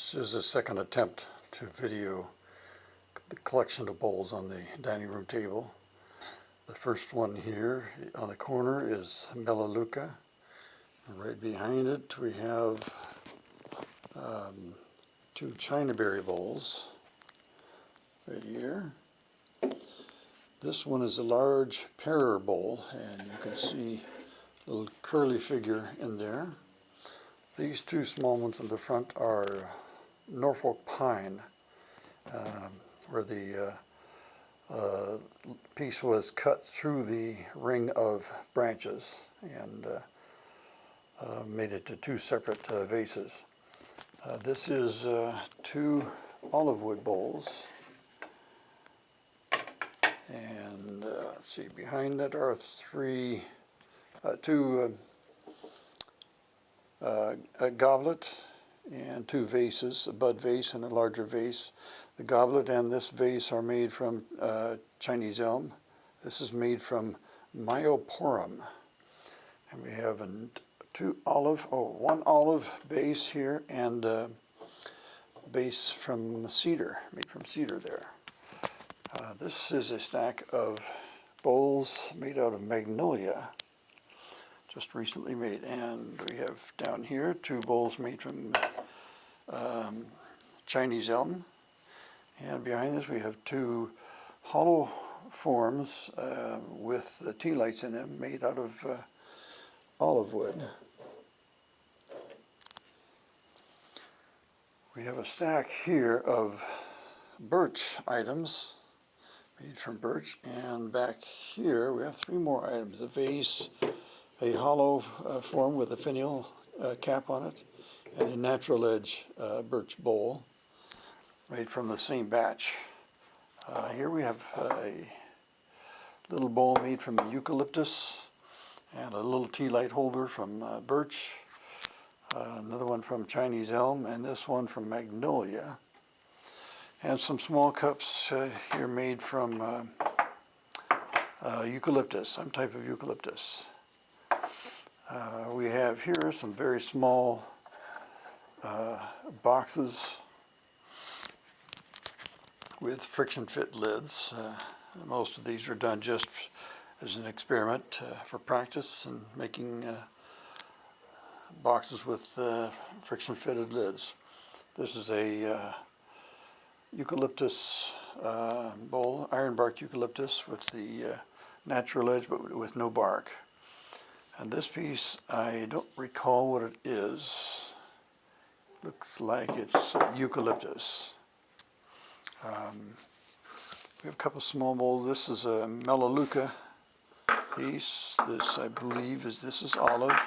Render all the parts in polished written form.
This is the second attempt to video the collection of bowls on the dining room table. The first one here on the corner is Melaleuca. Right behind it we have two Chinaberry bowls right here. This one is a large pear bowl, and you can see a little curly figure in there. These two small ones in the front are Norfolk pine, where the piece was cut through the ring of branches and made it to two separate vases. This is two olive wood bowls, and let's see, behind that are a goblet and two vases, a bud vase and a larger vase. The goblet and this vase are made from Chinese elm. This is made from Myoporum. And we have one olive base here and a base from cedar, made from cedar there. This is a stack of bowls made out of magnolia, just recently made, and we have down here two bowls made from Chinese elm, and behind this we have two hollow forms with tea lights in them made out of olive wood. We have a stack here of birch items made from birch, and back here we have three more items: a vase, a hollow form with a finial cap on it, and a natural edge birch bowl made from the same batch. Here we have a little bowl made from eucalyptus, and a little tea light holder from birch, another one from Chinese elm, and this one from magnolia. And some small cups here made from eucalyptus, some type of eucalyptus. We have here some very small boxes with friction fit lids. Most of these are done just as an experiment for practice and making boxes with friction fitted lids. This is a eucalyptus bowl, iron bark eucalyptus with the natural edge but with no bark. And this piece, I don't recall what it is. Looks like it's eucalyptus. We have a couple small bowls. This is a Melaleuca piece. This, I believe, this is olive.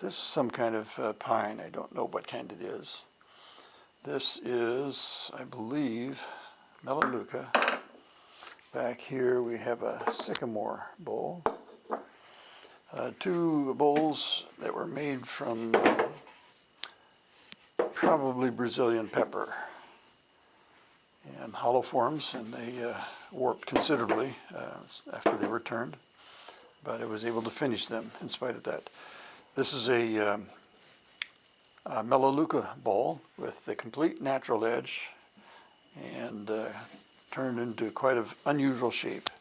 This is some kind of pine. I don't know what kind it is. This is, I believe, Melaleuca. Back here we have a sycamore bowl. Two bowls that were made from probably Brazilian pepper and hollow forms, and they warped considerably after they were turned, but I was able to finish them in spite of that. This is a Melaleuca bowl with the complete natural edge and turned into quite an unusual shape.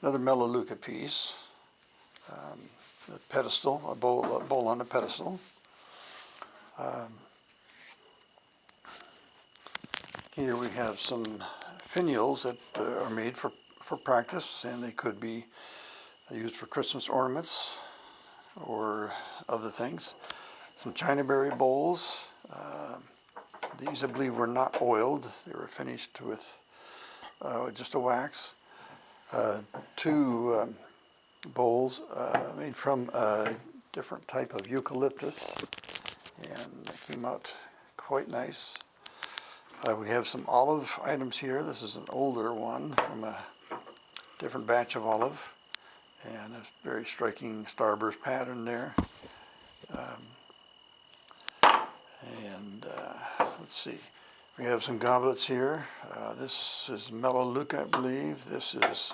Another Melaleuca piece, a pedestal, a bowl on a pedestal. Here we have some finials that are made for practice, and they could be used for Christmas ornaments or other things. Some Chinaberry bowls. These, I believe, were not oiled. They were finished with just a wax. Two bowls made from a different type of eucalyptus, and they came out quite nice. We have some olive items here. This is an older one from a different batch of olive, and a very striking starburst pattern there. Let's see, we have some goblets here. This is Melaleuca, I believe. This is,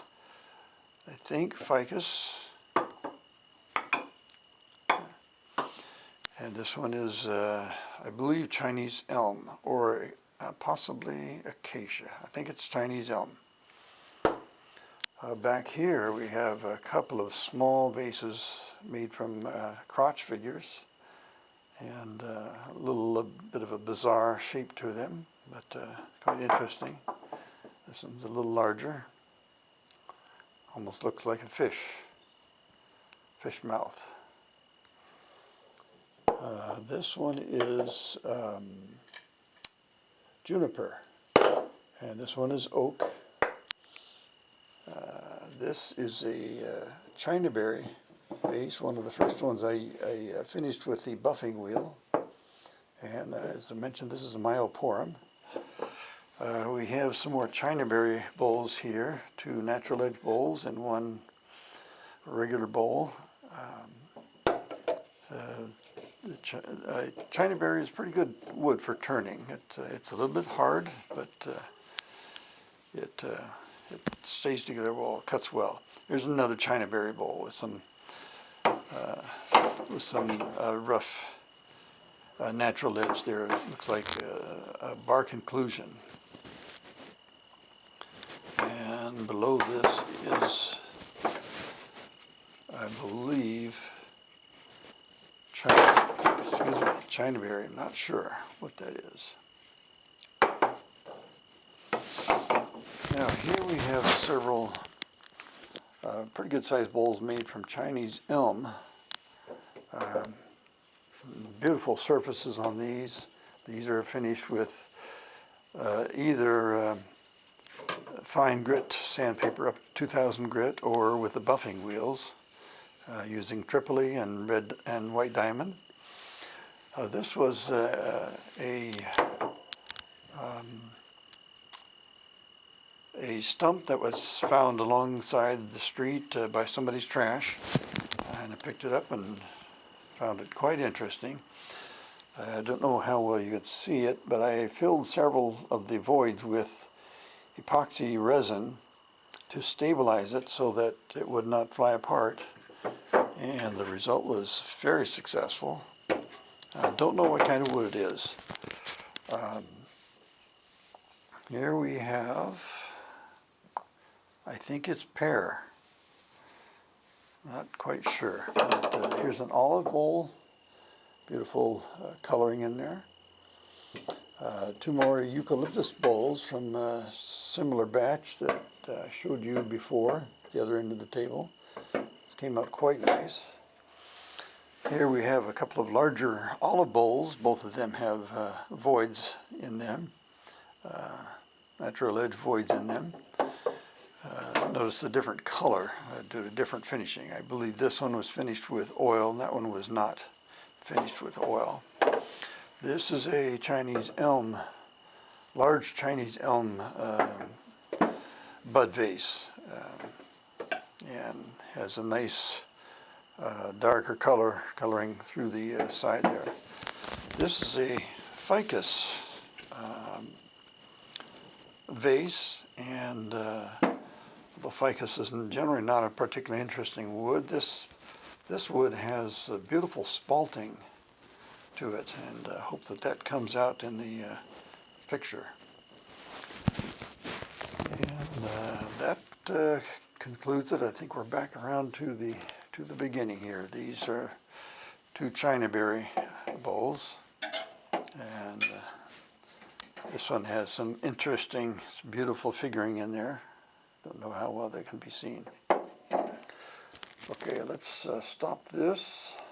I think, ficus. And this one is, I believe, Chinese elm, or possibly acacia. I think it's Chinese elm. Back here we have a couple of small vases made from crotch figures, and a bit of a bizarre shape to them, but quite interesting. This one's a little larger. Almost looks like a fish mouth. This one is juniper, and this one is oak. This is a Chinaberry vase, one of the first ones I finished with the buffing wheel. And as I mentioned, this is a Myoporum. We have some more Chinaberry bowls here, 2 natural edge bowls and 1 regular bowl. Chinaberry is pretty good wood for turning. It's a little bit hard, but it stays together well, cuts well. Here's another Chinaberry bowl with some rough natural edge there. It looks like a bark inclusion. And below this is, I believe, Chinaberry. I'm not sure what that is. Now here we have several pretty good sized bowls made from Chinese elm. Beautiful surfaces on these. These are finished with either fine grit sandpaper up to 2000 grit, or with the buffing wheels using Tripoli and red and white diamond. This was a stump that was found alongside the street by somebody's trash, and I picked it up and found it quite interesting. I don't know how well you could see it, but I filled several of the voids with epoxy resin to stabilize it so that it would not fly apart, and the result was very successful. I don't know what kind of wood it is. Here we have, I think it's pear. Not quite sure. But, here's an olive bowl. Beautiful coloring in there. 2 more eucalyptus bowls from a similar batch that I showed you before, the other end of the table. This came out quite nice. Here we have a couple of larger olive bowls. Both of them have voids in them, natural edge voids in them. Notice the different color due to different finishing. I believe this one was finished with oil and that one was not finished with oil. This is a Chinese elm, large Chinese elm bud vase, and has a nice darker coloring through the side there. This is a ficus vase, and the ficus is generally not a particularly interesting wood. This wood has a beautiful spalting to it, and I hope that comes out in the picture. And that concludes it. I think we're back around to the beginning here. These are 2 Chinaberry bowls, and this one has some interesting, beautiful figuring in there. Don't know how well they can be seen. Okay, let's stop this.